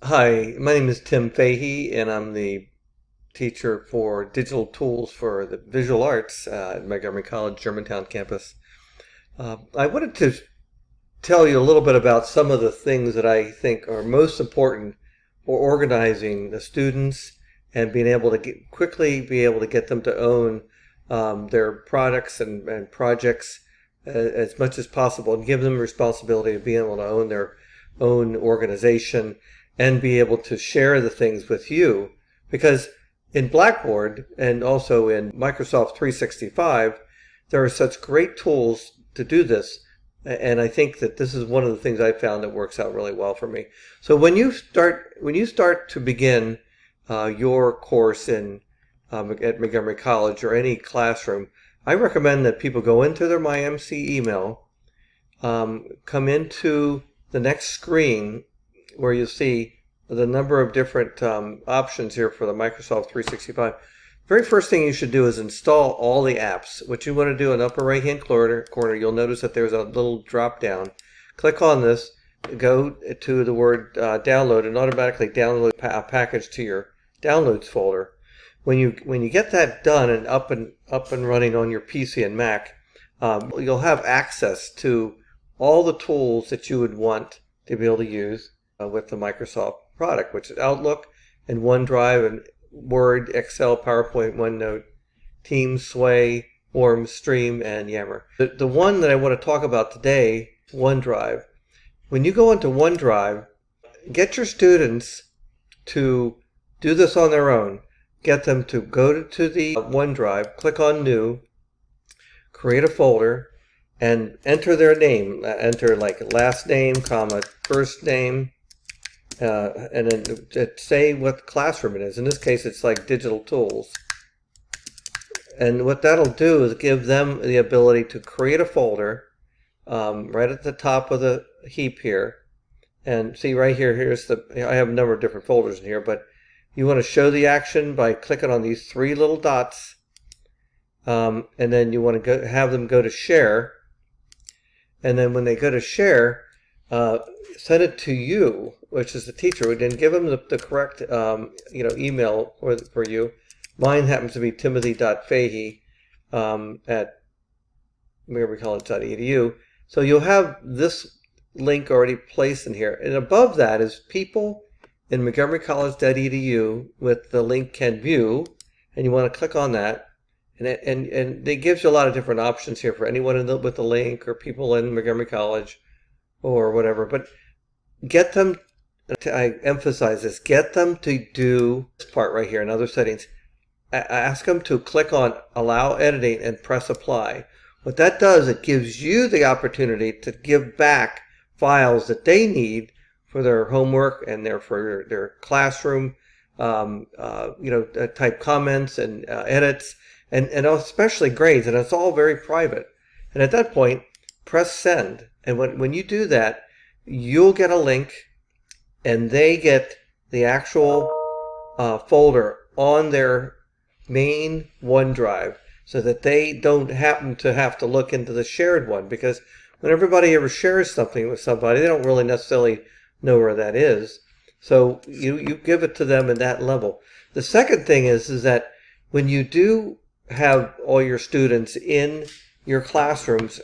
Hi, my name is Tim Fahey, and I'm the teacher for digital tools for the visual arts at Montgomery College, Germantown campus. I wanted to tell you a little bit about some of the things that I think are most important for organizing the students and being able to quickly be able to get them to own their products and projects as much as possible and give them responsibility of being able to own their own organization and be able to share the things with you. Because in Blackboard and also in Microsoft 365, there are such great tools to do this. And I think that this is one of the things I found that works out really well for me. So when you start to begin your course at Montgomery College or any classroom, I recommend that people go into their MyMC email, come into the next screen where you see the number of different options here for the Microsoft 365. Very first thing you should do is install all the apps. What you want to do in the upper right hand corner, you'll notice that there's a little drop down. Click on this, go to the word download, and automatically download a package to your downloads folder. When you get that done and up and running on your PC and Mac, you'll have access to all the tools that you would want to be able to use with the Microsoft product, which is Outlook and OneDrive and Word, Excel, PowerPoint, OneNote, Teams, Sway, Forms, Stream, and Yammer. The one that I want to talk about today, OneDrive. When you go into OneDrive, get your students to do this on their own. Get them to go to the OneDrive, click on New, create a folder, and enter their name. Enter like last name, comma, first name, and then say what classroom it is. In this case, it's like digital tools. And what that'll do is give them the ability to create a folder right at the top of the heap here. And see right here, I have a number of different folders in here, but you want to show the action by clicking on these three little dots. And then you want to have them go to share. And then when they go to share, send it to you, which is the teacher. Then give them the correct email for you. Mine happens to be timothy.fahey at montgomerycollege.edu. So you'll have this link already placed in here. And above that is people in montgomerycollege.edu with the link can view. And you want to click on that. And it gives you a lot of different options here for anyone with the link or people in Montgomery College or whatever. But get them, I emphasize this, get them to do this part right here in other settings. Ask them to click on allow editing and press apply. What that does, it gives you the opportunity to give back files that they need for their homework and for their classroom, type comments and edits. And especially grades, and it's all very private. And at that point, press send. And when you do that, you'll get a link, and they get the actual folder on their main OneDrive so that they don't happen to have to look into the shared one. Because when everybody ever shares something with somebody, they don't really necessarily know where that is. So you give it to them at that level. The second thing is that when you do have all your students in your classrooms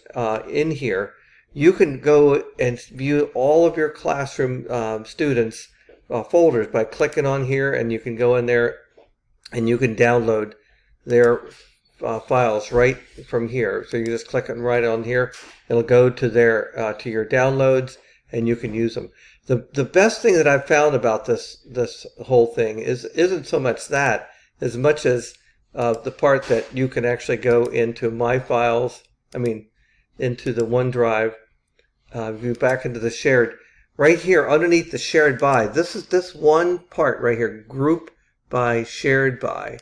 in here, you can go and view all of your classroom students folders by clicking on here, and you can go in there and you can download their files right from here. So you just click it right on here, it'll go to to your downloads, and you can use them. The best thing that I've found about this whole thing isn't so much that as much as the part that you can actually go into My Files, into the OneDrive, go back into the shared. Right here, underneath the shared by, this is this one part right here, group by, shared by.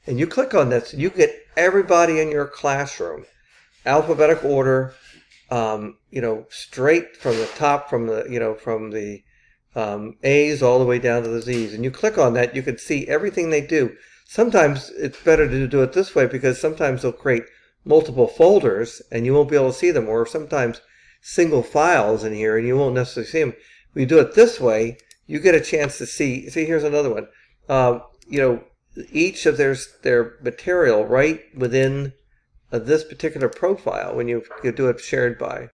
And you click on this, and you get everybody in your classroom, alphabetical order, straight from the top, from the A's all the way down to the Z's. And you click on that, you can see everything they do. Sometimes it's better to do it this way because sometimes they'll create multiple folders and you won't be able to see them, or sometimes single files in here and you won't necessarily see them. If you do it this way, you get a chance to see. See, here's another one. Uh, you know, each of their material right within this particular profile when you do it shared by.